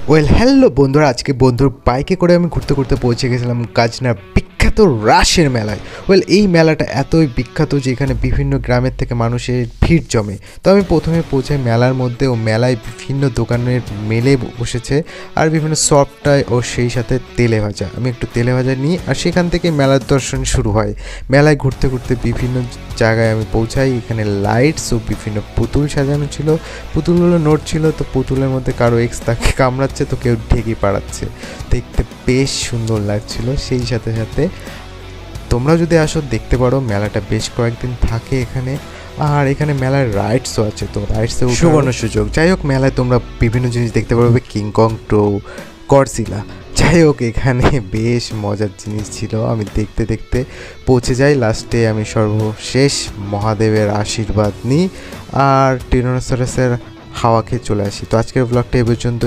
Hello বন্ধুরা, আজকে বন্ধুর বাইকে করে আমি ঘুরতে ঘুরতে পৌঁছে গেছিলাম কাজনার বিখ্যাত রাসের মেলায়। এই মেলাটা এতই বিখ্যাত যে এখানে বিভিন্ন গ্রামের থেকে মানুষের ভিড় জমে। তো আমি প্রথমে পৌঁছাই মেলার মধ্যে, ও মেলায় বিভিন্ন দোকানের মেলে বসেছে আর বিভিন্ন সফটায় ও সেই সাথে তেলে ভাজা। আমি একটু তেলে ভাজা নিই আর সেখান থেকে মেলার দর্শন শুরু হয়। মেলায় ঘুরতে ঘুরতে বিভিন্ন জায়গায় আমি পৌঁছাই। এখানে লাইটস ও বিভিন্ন পুতুল সাজানো ছিল। পুতুলগুলো নড়ছিল, তো পুতুলের মধ্যে কারো এক্স তাকে কামড়াচ্ছে, তো কেউ ঢেকে পাড়াচ্ছে। দেখতে বেশ সুন্দর লাগছিল। সেই সাথে সাথে তোমরা যদি আসো দেখতে পারো, মেলাটা বেশ কয়েকদিন থাকে এখানে। আর এখানে মেলার রাইডসও আছে, তো রাইডসে সুবর্ণ সুযোগ। যাই হোক, মেলায় তোমরা বিভিন্ন জিনিস দেখতে পারবে, কিংকং টো গডজিলা। যাই হোক, এখানে বেশ মজার জিনিস ছিল। আমি দেখতে দেখতে পৌঁছে যাই। লাস্টে আমি সর্বশেষ মহাদেবের আশীর্বাদ নিই আর টিনোসারাসের হাওয়া খেয়ে চলে আসি। তো আজকের ব্লগটা এই পর্যন্ত।